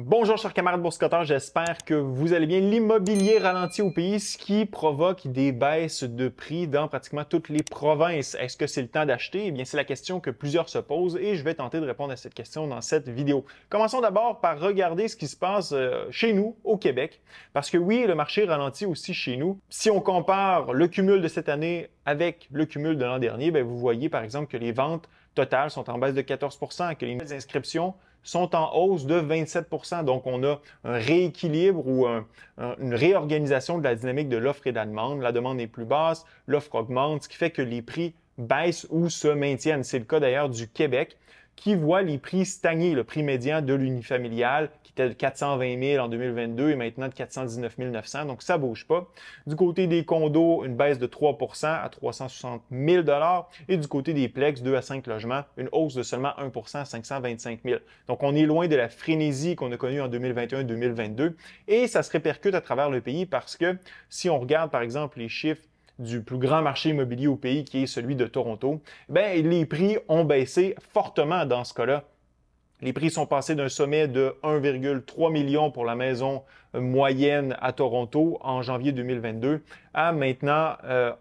Bonjour chers camarades boursicoteurs, j'espère que vous allez bien. L'immobilier ralentit au pays, ce qui provoque des baisses de prix dans pratiquement toutes les provinces. Est-ce que c'est le temps d'acheter? Eh bien, c'est la question que plusieurs se posent et je vais tenter de répondre à cette question dans cette vidéo. Commençons d'abord par regarder ce qui se passe chez nous, au Québec, parce que oui, le marché ralentit aussi chez nous. Si on compare le cumul de cette année avec le cumul de l'an dernier, bien, vous voyez par exemple que les ventes totales sont en baisse de 14 %, que les inscriptions sont en hausse de 27 %. Donc, on a un rééquilibre ou une réorganisation de la dynamique de l'offre et de la demande. La demande est plus basse, l'offre augmente, ce qui fait que les prix baissent ou se maintiennent. C'est le cas d'ailleurs du Québec qui voit les prix stagner. Le prix médian de l'unifamilial qui était de 420 000 en 2022 est maintenant de 419 900, donc ça ne bouge pas. Du côté des condos, une baisse de 3 % à 360 000 et du côté des plex, 2 à 5 logements, une hausse de seulement 1 % à 525 000. Donc on est loin de la frénésie qu'on a connue en 2021-2022 et ça se répercute à travers le pays parce que si on regarde par exemple les chiffres du plus grand marché immobilier au pays, qui est celui de Toronto, bien, les prix ont baissé fortement dans ce cas-là. Les prix sont passés d'un sommet de 1,3 million pour la maison moyenne à Toronto en janvier 2022 à maintenant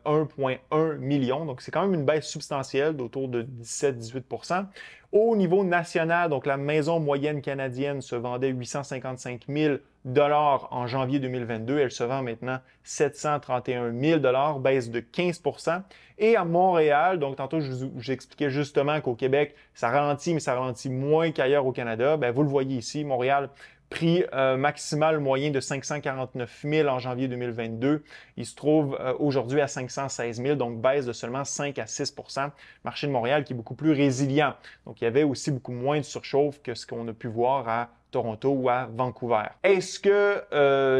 1,1 million. Donc, c'est quand même une baisse substantielle d'autour de 17-18 %. Au niveau national, donc la maison moyenne canadienne se vendait 855 000 $ en janvier 2022. Elle se vend maintenant 731 000 $, baisse de 15 %. Et à Montréal, donc tantôt j'expliquais justement qu'au Québec, ça ralentit, mais ça ralentit moins qu'ailleurs au Canada. Bien, vous le voyez ici, Montréal, prix maximal moyen de 549 000 en janvier 2022. Il se trouve aujourd'hui à 516 000, donc baisse de seulement 5 à 6 %. Marché de Montréal qui est beaucoup plus résilient. Donc, il y avait aussi beaucoup moins de surchauffe que ce qu'on a pu voir à Toronto ou à Vancouver. Est-ce que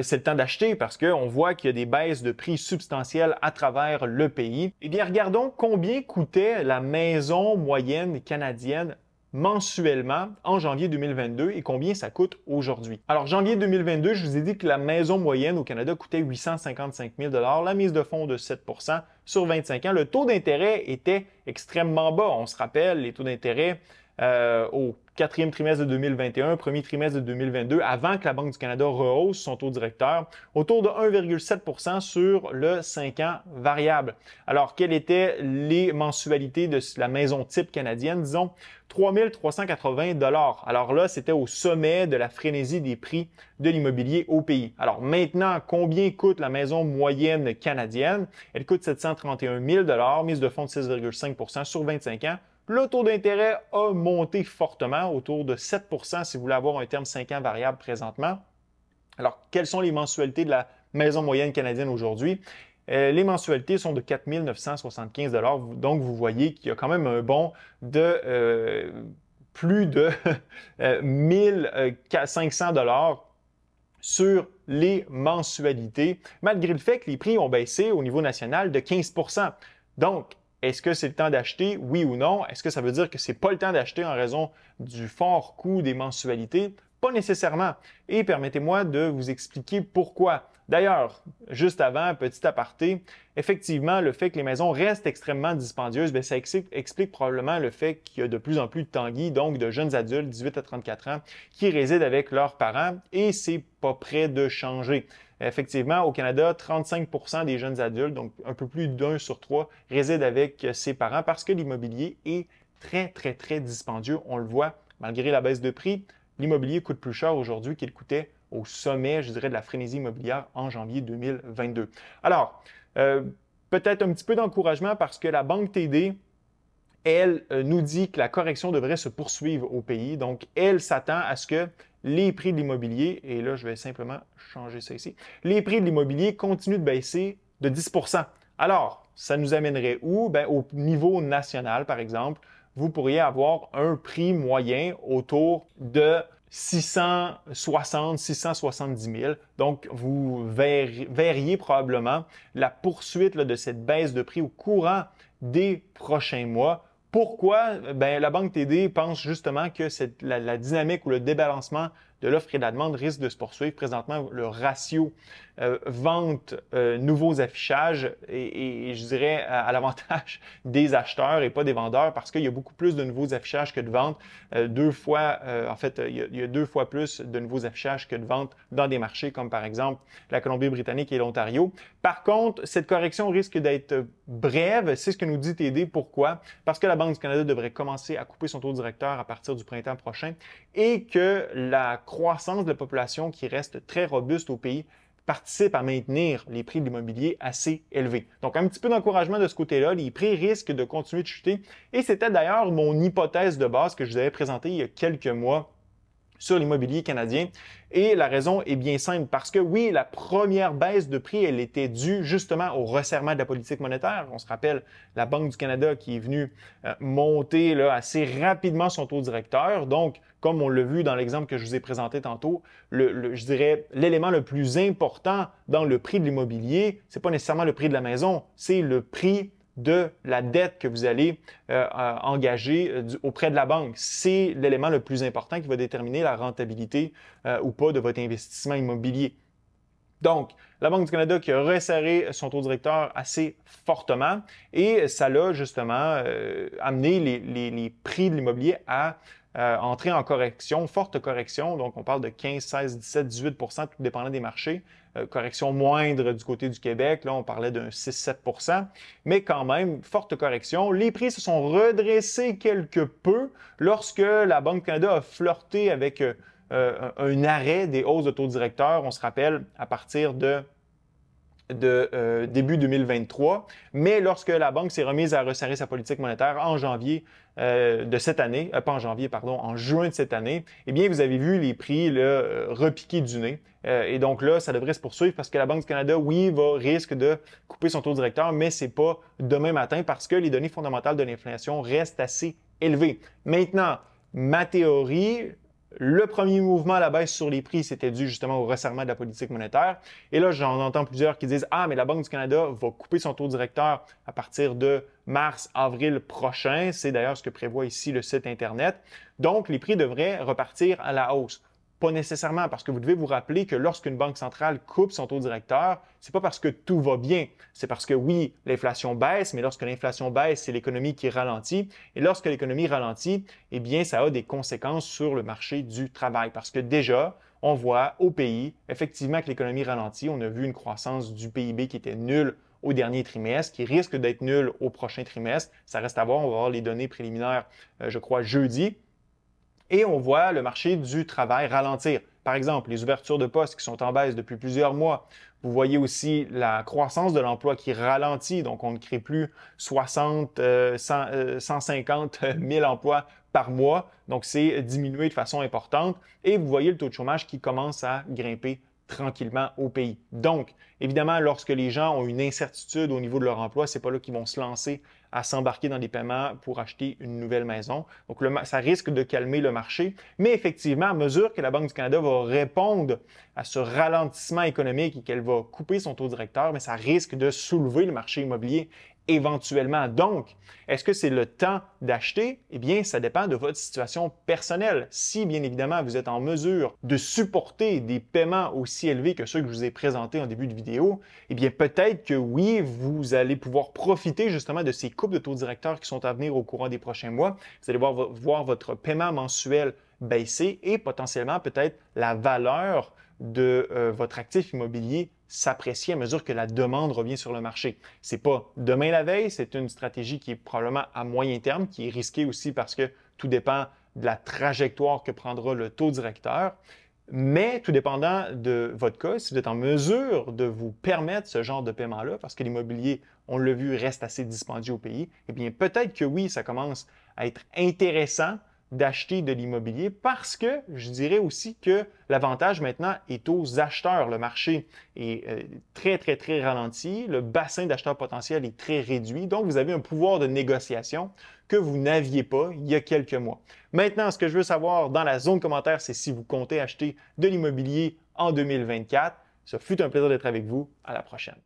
c'est le temps d'acheter? Parce qu'on voit qu'il y a des baisses de prix substantielles à travers le pays. Eh bien, regardons combien coûtait la maison moyenne canadienne mensuellement en janvier 2022 et combien ça coûte aujourd'hui. Alors, janvier 2022, je vous ai dit que la maison moyenne au Canada coûtait 855 000 $, la mise de fonds de 7 % sur 25 ans. Le taux d'intérêt était extrêmement bas. On se rappelle, les taux d'intérêt au quatrième trimestre de 2021, premier trimestre de 2022, avant que la Banque du Canada rehausse son taux directeur, autour de 1,7 % sur le 5 ans variable. Alors, quelles étaient les mensualités de la maison type canadienne? Disons 3 380 $. Alors là, c'était au sommet de la frénésie des prix de l'immobilier au pays. Alors maintenant, combien coûte la maison moyenne canadienne? Elle coûte 731 000 $, mise de fonds de 6,5 % sur 25 ans. Le taux d'intérêt a monté fortement, autour de 7 % si vous voulez avoir un terme 5 ans variable présentement. Alors, quelles sont les mensualités de la maison moyenne canadienne aujourd'hui? Les mensualités sont de 4 975 $. Donc, vous voyez qu'il y a quand même un bond de plus de 1 500 $ sur les mensualités, malgré le fait que les prix ont baissé au niveau national de 15 %. Donc, est-ce que c'est le temps d'acheter? Oui ou non? Est-ce que ça veut dire que c'est pas le temps d'acheter en raison du fort coût des mensualités? Pas nécessairement. Et permettez-moi de vous expliquer pourquoi. D'ailleurs, juste avant, petit aparté, effectivement, le fait que les maisons restent extrêmement dispendieuses, bien, ça explique probablement le fait qu'il y a de plus en plus de tanguis, donc de jeunes adultes, 18 à 34 ans, qui résident avec leurs parents et c'est pas près de changer. Effectivement, au Canada, 35 % des jeunes adultes, donc un peu plus d'1 sur 3, résident avec ses parents parce que l'immobilier est très dispendieux. On le voit, malgré la baisse de prix, l'immobilier coûte plus cher aujourd'hui qu'il coûtait au sommet, je dirais, de la frénésie immobilière en janvier 2022. Alors, peut-être un petit peu d'encouragement parce que la Banque TD, elle nous dit que la correction devrait se poursuivre au pays. Donc, elle s'attend à ce que les prix de l'immobilier, et là, je vais simplement changer ça ici, les prix de l'immobilier continuent de baisser de 10 %. Alors, ça nous amènerait où? Bien, au niveau national, par exemple, vous pourriez avoir un prix moyen autour de 660 670 000. Donc, vous verriez probablement la poursuite de cette baisse de prix au courant des prochains mois. Pourquoi? Bien, la Banque TD pense justement que la dynamique ou le débalancement de l'offre et de la demande risque de se poursuivre. Présentement, le ratio vente, nouveaux affichages et je dirais à l'avantage des acheteurs et pas des vendeurs parce qu'il y a beaucoup plus de nouveaux affichages que de ventes. En fait, il y a 2 fois plus de nouveaux affichages que de ventes dans des marchés comme par exemple la Colombie-Britannique et l'Ontario. Par contre, cette correction risque d'être brève. C'est ce que nous dit TD. Pourquoi? Parce que la Banque du Canada devrait commencer à couper son taux directeur à partir du printemps prochain et que la croissance de la population qui reste très robuste au pays participe à maintenir les prix de l'immobilier assez élevés. Donc, un petit peu d'encouragement de ce côté-là. Les prix risquent de continuer de chuter. Et c'était d'ailleurs mon hypothèse de base que je vous avais présentée il y a quelques mois sur l'immobilier canadien. Et la raison est bien simple parce que oui, la première baisse de prix, elle était due justement au resserrement de la politique monétaire. On se rappelle la Banque du Canada qui est venue monter là, assez rapidement son taux directeur. Donc, comme on l'a vu dans l'exemple que je vous ai présenté tantôt, je dirais l'élément le plus important dans le prix de l'immobilier, c'est pas nécessairement le prix de la maison, c'est le prix de la dette que vous allez engager auprès de la banque. C'est l'élément le plus important qui va déterminer la rentabilité ou pas de votre investissement immobilier. Donc, la Banque du Canada qui a resserré son taux directeur assez fortement et ça l'a justement amené les prix de l'immobilier à entrer en correction, forte correction. Donc, on parle de 15, 16, 17, 18 tout dépendant des marchés. Correction moindre du côté du Québec, là, on parlait d'un 6-7 mais quand même, forte correction. Les prix se sont redressés quelque peu lorsque la Banque du Canada a flirté avec un arrêt des hausses de taux directeurs. On se rappelle, à partir de début 2023, mais lorsque la Banque s'est remise à resserrer sa politique monétaire en janvier de cette année, pas en janvier, pardon, en juin de cette année, eh bien, vous avez vu les prix là, repiquer du nez. Et donc là, ça devrait se poursuivre parce que la Banque du Canada, oui, risque de couper son taux directeur, mais c'est pas demain matin parce que les données fondamentales de l'inflation restent assez élevées. Maintenant, ma théorie, le premier mouvement à la baisse sur les prix, c'était dû justement au resserrement de la politique monétaire. Et là, j'en entends plusieurs qui disent « Ah, mais la Banque du Canada va couper son taux directeur à partir de mars, avril prochain. » C'est d'ailleurs ce que prévoit ici le site Internet. Donc, les prix devraient repartir à la hausse. Pas nécessairement, parce que vous devez vous rappeler que lorsqu'une banque centrale coupe son taux directeur, c'est pas parce que tout va bien. C'est parce que oui, l'inflation baisse, mais lorsque l'inflation baisse, c'est l'économie qui ralentit. Et lorsque l'économie ralentit, eh bien, ça a des conséquences sur le marché du travail. Parce que déjà, on voit au pays, effectivement, que l'économie ralentit. On a vu une croissance du PIB qui était nulle au dernier trimestre, qui risque d'être nulle au prochain trimestre. Ça reste à voir. On va avoir les données préliminaires, je crois, jeudi. Et on voit le marché du travail ralentir. Par exemple, les ouvertures de postes qui sont en baisse depuis plusieurs mois. Vous voyez aussi la croissance de l'emploi qui ralentit. Donc, on ne crée plus 150 000 emplois par mois. Donc, c'est diminué de façon importante. Et vous voyez le taux de chômage qui commence à grimper tranquillement au pays. Donc, évidemment, lorsque les gens ont une incertitude au niveau de leur emploi, c'est pas là qu'ils vont se lancer à s'embarquer dans des paiements pour acheter une nouvelle maison. Donc, ça risque de calmer le marché. Mais effectivement, à mesure que la Banque du Canada va répondre à ce ralentissement économique et qu'elle va couper son taux directeur, mais ça risque de soulever le marché immobilier éventuellement. Donc, est-ce que c'est le temps d'acheter? Eh bien, ça dépend de votre situation personnelle. Si, bien évidemment, vous êtes en mesure de supporter des paiements aussi élevés que ceux que je vous ai présentés en début de vidéo, eh bien, peut-être que oui, vous allez pouvoir profiter justement de ces coupes de taux directeurs qui sont à venir au courant des prochains mois. Vous allez voir votre paiement mensuel baisser et potentiellement peut-être la valeur de votre actif immobilier s'apprécier à mesure que la demande revient sur le marché. C'est pas demain la veille, c'est une stratégie qui est probablement à moyen terme, qui est risquée aussi parce que tout dépend de la trajectoire que prendra le taux directeur. Mais tout dépendant de votre cas, si vous êtes en mesure de vous permettre ce genre de paiement-là, parce que l'immobilier, on l'a vu, reste assez dispendieux au pays, eh bien peut-être que oui, ça commence à être intéressant d'acheter de l'immobilier parce que je dirais aussi que l'avantage maintenant est aux acheteurs. Le marché est très, très, très ralenti. Le bassin d'acheteurs potentiels est très réduit. Donc, vous avez un pouvoir de négociation que vous n'aviez pas il y a quelques mois. Maintenant, ce que je veux savoir dans la zone commentaire, c'est si vous comptez acheter de l'immobilier en 2024. Ce fut un plaisir d'être avec vous. À la prochaine.